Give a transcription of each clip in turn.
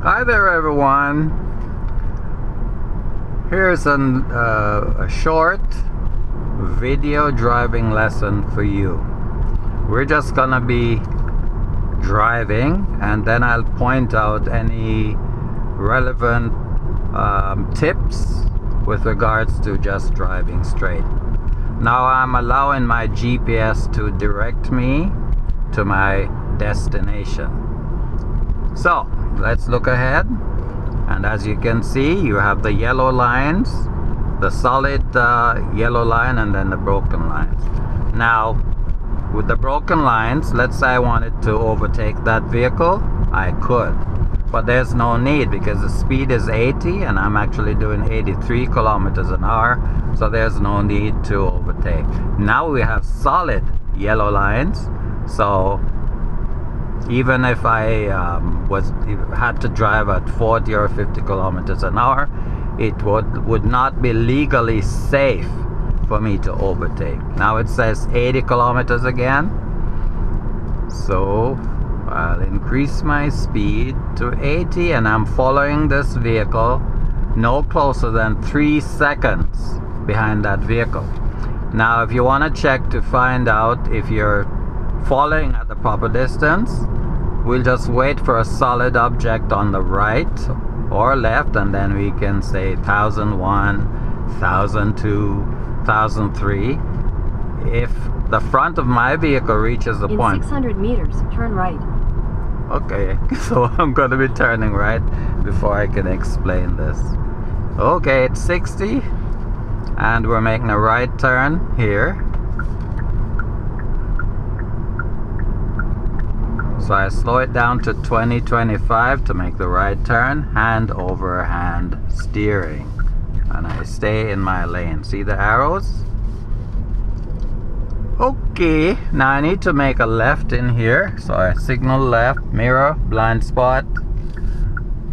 Hi there everyone. Here's a short video driving lesson for you. We're just gonna be driving and then I'll point out any relevant tips with regards to just driving straight. Now I'm allowing my GPS to direct me to my destination. So let's look ahead, and as you can see, you have the yellow lines, the solid yellow line, and then the broken lines. Now with the broken lines, let's say I wanted to overtake that vehicle, I could, but there's no need because the speed is 80 and I'm actually doing 83 kilometers an hour, so there's no need to overtake. Now we have solid yellow lines, so even if I had to drive at 40 or 50 kilometers an hour, it would not be legally safe for me to overtake. Now it says 80 kilometers again, so I'll increase my speed to 80 and I'm following this vehicle no closer than 3 seconds behind that vehicle. Now if you want to check to find out if you're following at the proper distance, we'll just wait for a solid object on the right or left, and then we can say 1001, 1002, 1003. If the front of my vehicle reaches the point. In 600 meters, turn right. Okay, so I'm going to be turning right before I can explain this. Okay, it's 60 and we're making a right turn here. So I slow it down to 20-25 to make the right turn, hand over hand steering, and I stay in my lane. See the arrows? Okay, now I need to make a left in here, so I signal left, mirror, blind spot,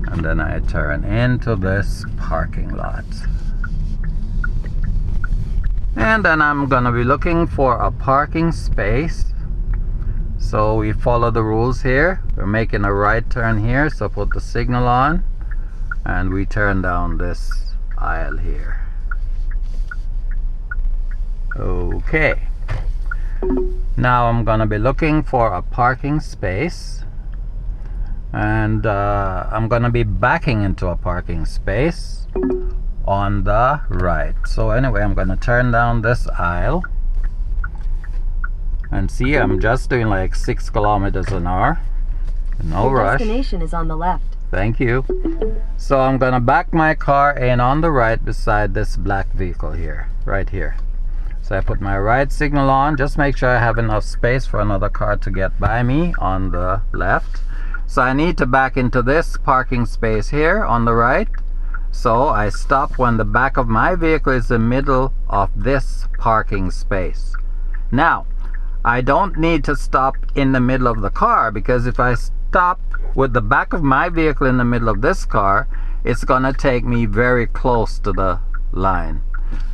and then I turn into this parking lot. And then I'm gonna be looking for a parking space. So we follow the rules here. We're making a right turn here, so put the signal on and we turn down this aisle here. Okay, now I'm gonna be looking for a parking space, and I'm gonna be backing into a parking space on the right. So anyway, I'm gonna turn down this aisle. And see, I'm just doing like 6 kilometers an hour. No rush. The destination is on the left. Thank you. So I'm gonna back my car in on the right beside this black vehicle here, right here. So I put my right signal on, just make sure I have enough space for another car to get by me on the left. So I need to back into this parking space here on the right. So I stop when the back of my vehicle is the middle of this parking space. Now, I don't need to stop in the middle of the car, because if I stop with the back of my vehicle in the middle of this car, it's gonna take me very close to the line.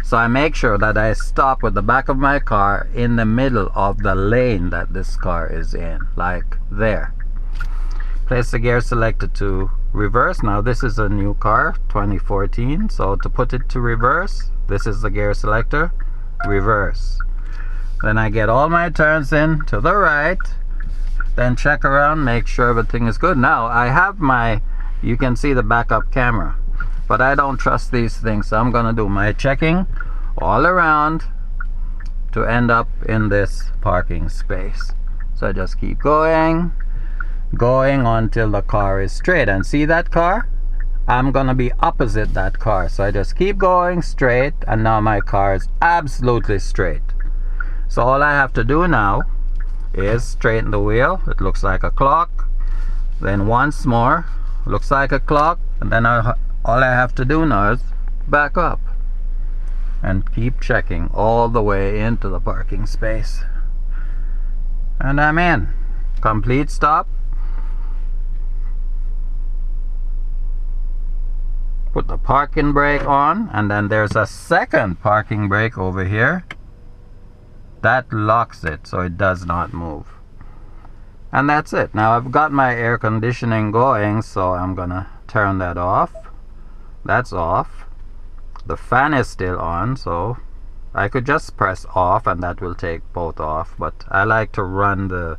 So I make sure that I stop with the back of my car in the middle of the lane that this car is in, like there. Place the gear selector to reverse. Now this is a new car, 2014, so to put it to reverse, this is the gear selector, reverse. Then I get all my turns in to the right, then check around, make sure everything is good. Now I have my, you can see the backup camera, but I don't trust these things, so I'm gonna do my checking all around to end up in this parking space. So I just keep going until the car is straight. And see that car? I'm gonna be opposite that car, so I just keep going straight, and now my car is absolutely straight. So all I have to do now is straighten the wheel. It looks like a clock. Then once more, looks like a clock. And then all I have to do now is back up and keep checking all the way into the parking space. And I'm in. Complete stop. Put the parking brake on, and then there's a second parking brake over here that locks it so it does not move. And that's it. Now I've got my air conditioning going, so I'm gonna turn that off. That's off. The fan is still on, so I could just press off and that will take both off, but I like to run the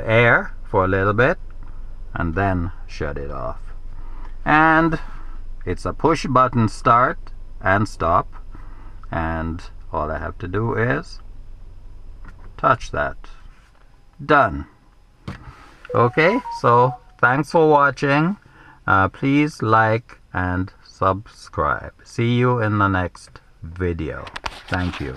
air for a little bit and then shut it off. And it's a push button start and stop, and all I have to do is touch that. Done. Okay, so thanks for watching. Please like and subscribe. See you in the next video. Thank you.